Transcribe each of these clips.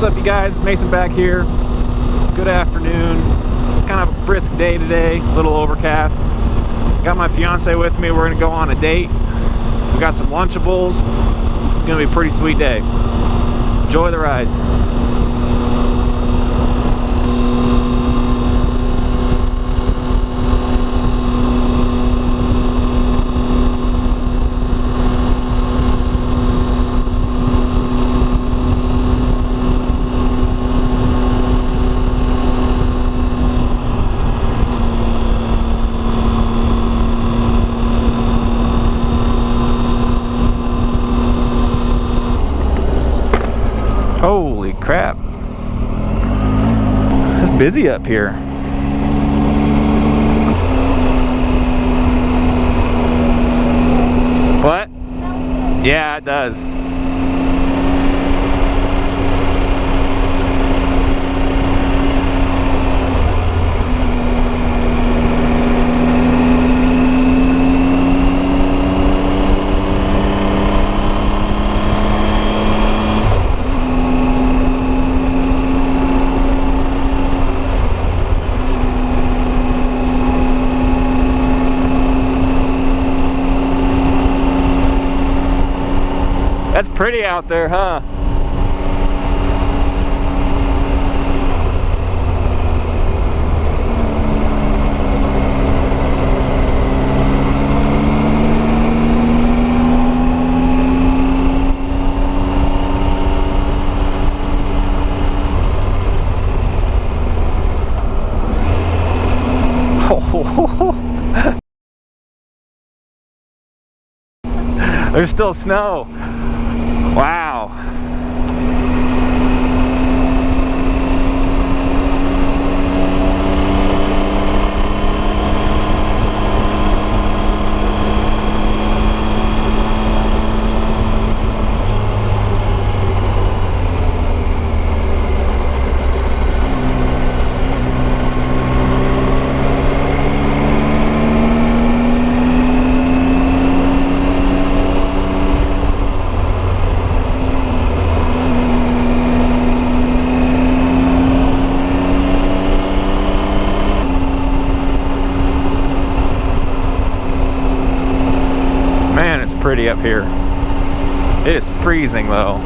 What's up, you guys? Mason back here. Good afternoon. It's kind of a brisk day today, a little overcast. Got my fiance with me. We're gonna go on a date. We got some Lunchables. It's gonna be a pretty sweet day. Enjoy the ride. Holy crap. It's busy up here. What? Yeah, it does. That's pretty out there, huh? There's still snow. Wow. Pretty up here. It is freezing though.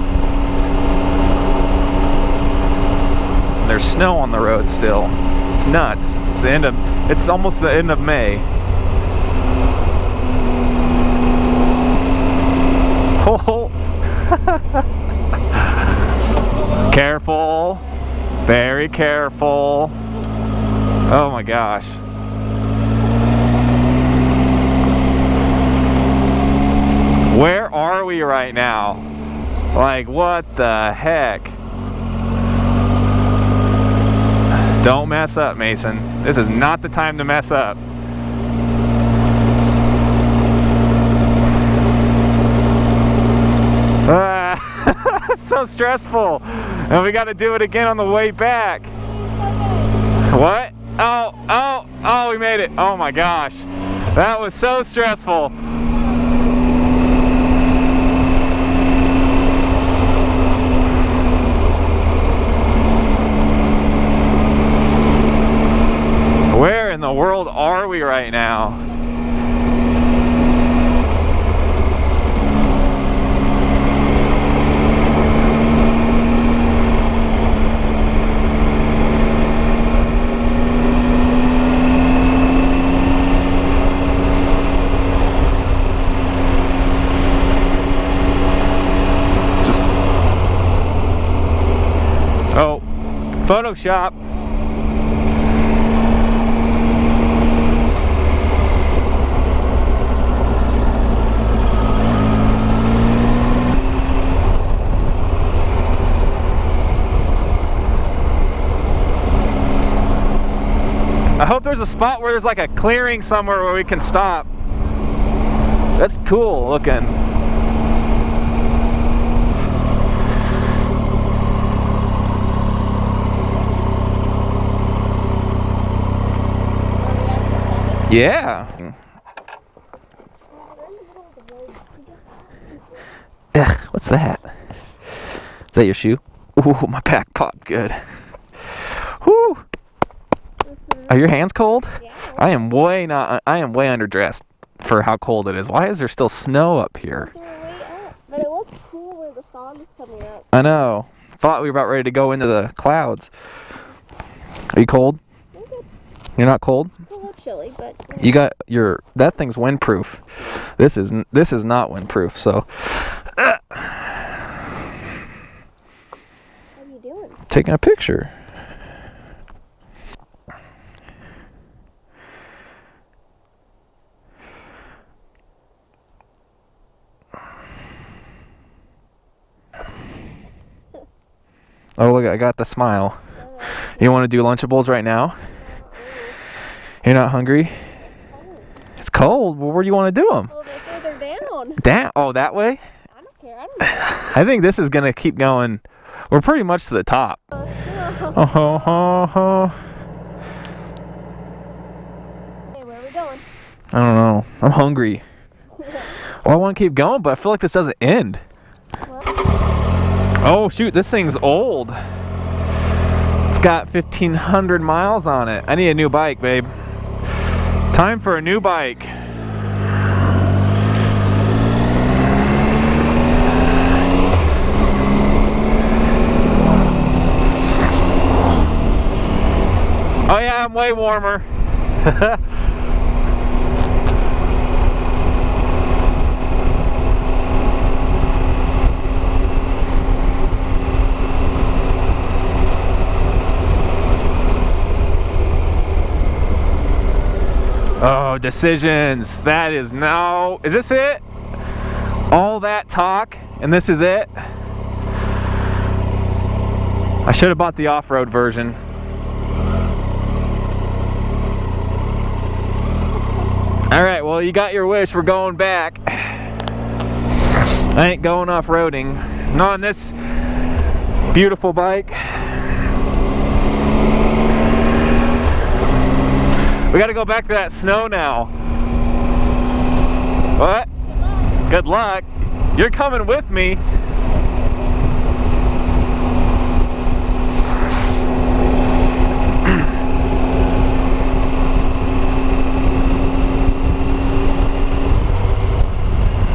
There's snow on the road still. It's nuts. It's almost the end of May. Oh. Careful. Very careful. Oh my gosh. Where are we right now? Like, what the heck? Don't mess up, Mason. This is not the time to mess up. So stressful. And we got to do it again on the way back. What? Oh, we made it. Oh my gosh. That was so stressful. Where in the world are we right now? Oh, Photoshop. I hope there's a spot where there's like a clearing somewhere where we can stop. That's cool looking. Yeah. Ugh, what's that? Is that your shoe? Ooh, my back popped good. Whoo! Are your hands cold? Yeah. I am way underdressed for how cold it is. Why is there still snow up here? We're way up, but it looks cool where the fog is coming up. I know. Thought we were about ready to go into the clouds. Are you cold? I'm good. You're not cold? It's a little chilly, but You got that thing's windproof. This is not windproof, so what are you doing? taking a picture. Oh, look, I got the smile. You want to do Lunchables right now? You're not hungry? It's cold. Well, where do you want to do them? Oh, they're further down. Down? Oh, that way? I don't care. I don't care. I think this is going to keep going. We're pretty much to the top. Hey, where are we going? I don't know. I'm hungry. Well, I want to keep going, but I feel like this doesn't end. Oh, shoot. This thing's old. It's got 1,500 miles on it. I need a new bike, babe. Time for a new bike. Oh yeah, I'm way warmer. Oh, decisions. That is no. Is this it? All that talk and this is it? I should have bought the off-road version. Alright, well, you got your wish. We're going back. I ain't going off-roading. Not on this beautiful bike. We gotta go back to that snow now. What? Good luck. You're coming with me.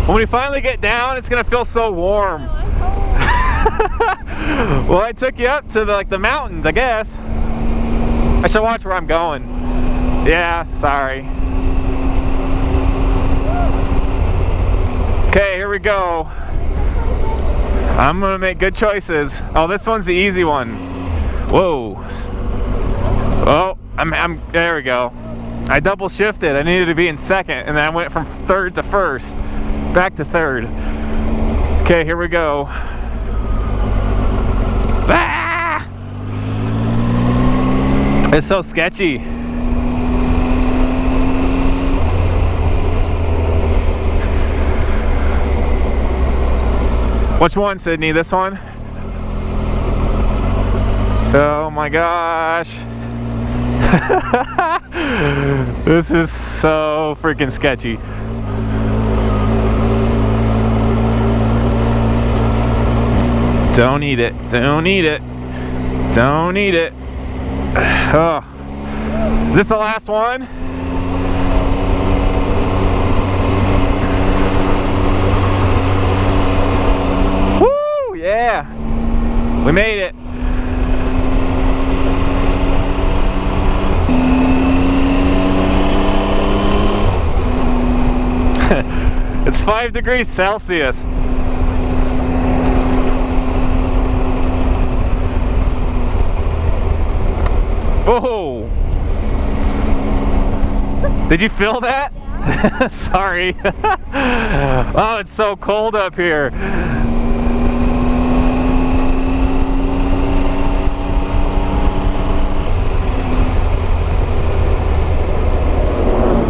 When we finally get down, it's gonna feel so warm. Well, I took you up to the mountains, I guess. I should watch where I'm going. Yeah, sorry. Okay, here we go. I'm gonna make good choices. Oh, this one's the easy one. Whoa. Oh, I'm there we go. I double shifted. I needed to be in second, and then I went from third to first. Back to third. Okay, here we go. Ah! It's so sketchy. Which one, Sydney? This one? Oh my gosh. This is so freaking sketchy. Don't eat it. Don't eat it. Don't eat it. Oh. Is this the last one? Woo! Yeah. We made it. It's 5 degrees Celsius. Whoa! Did you feel that? Yeah. Sorry. Oh, it's so cold up here.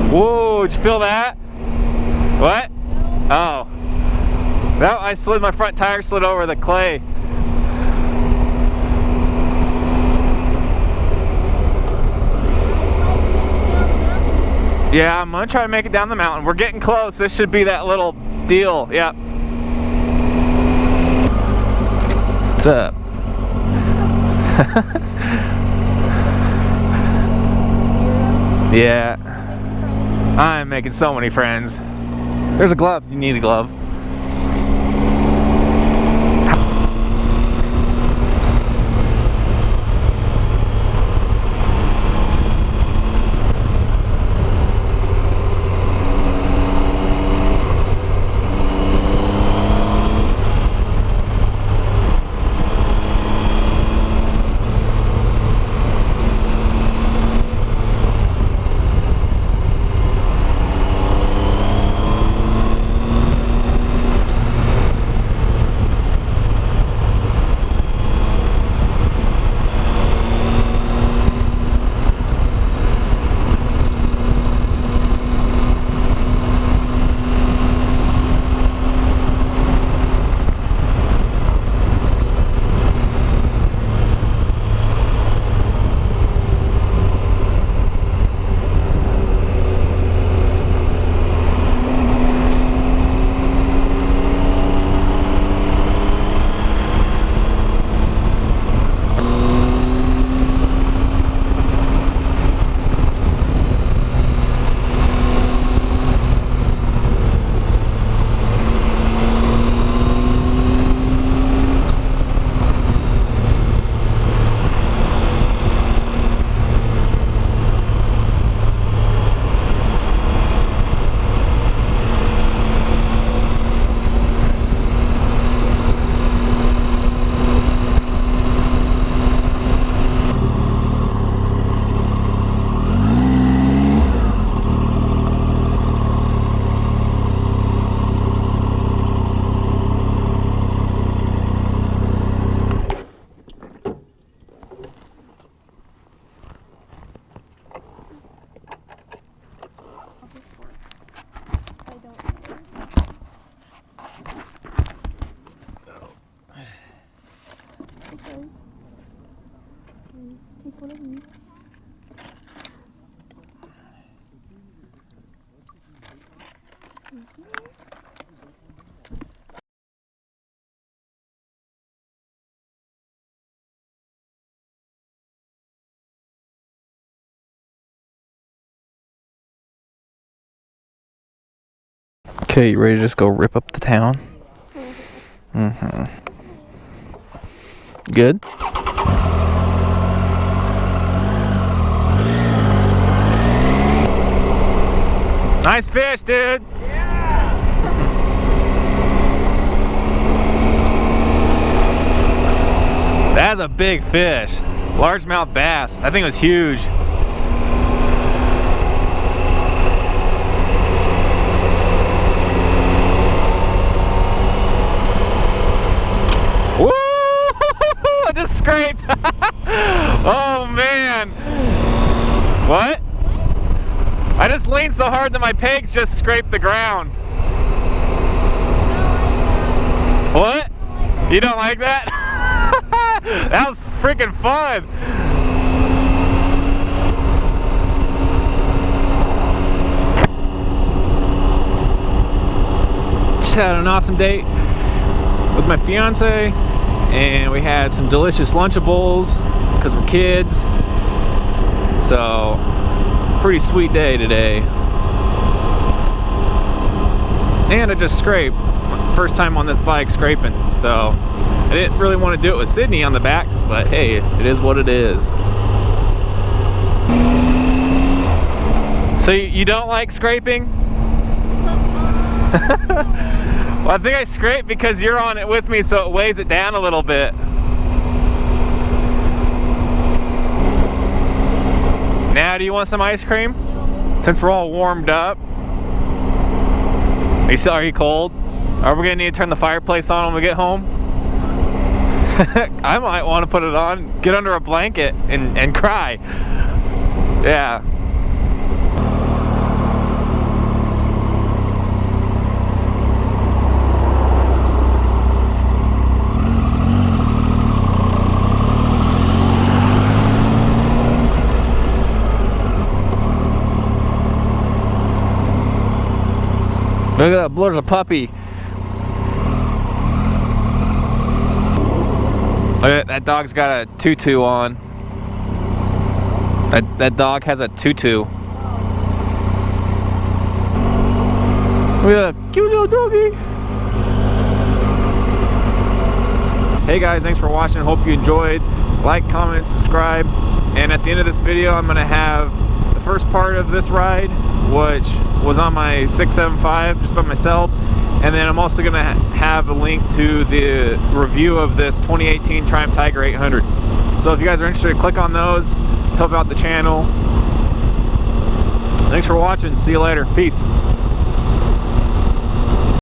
Whoa, did you feel that? What? Oh. No, I slid, my front tire slid over the clay. Yeah, I'm gonna try to make it down the mountain. We're getting close. This should be that little deal. Yep. What's up? Yeah. I'm making so many friends. There's a glove. You need a glove. Take one of these. Okay, you ready to just go rip up the town? Mm-hmm. Good? Nice fish, dude! Yeah! That's a big fish. Largemouth bass. I think it was huge. Woo! I just scraped. Oh man. What? I just leaned so hard that my pegs just scraped the ground. What? You don't like that? That was freaking fun. Just had an awesome date with my fiance, and we had some delicious Lunchables because we're kids. So, pretty sweet day today. And I just scraped. First time on this bike scraping. So, I didn't really want to do it with Sydney on the back, but hey, it is what it is. So you don't like scraping? Well, I think I scraped because you're on it with me, so it weighs it down a little bit. Now, do you want some ice cream? Since we're all warmed up. Are you cold? Are we gonna need to turn the fireplace on when we get home? I might want to put it on, get under a blanket, and cry. Yeah. Look at that, there's a puppy. That dog's got a tutu on. That dog has a tutu. Look at that cute little doggy. Hey guys, thanks for watching. Hope you enjoyed. Like, comment, subscribe. And at the end of this video, I'm gonna have the first part of this ride, which was on my 675 just by myself. And then I'm also gonna have a link to the review of this 2018 Triumph Tiger 800. So if you guys are interested, click on those, help out the channel. Thanks for watching. See you later. Peace.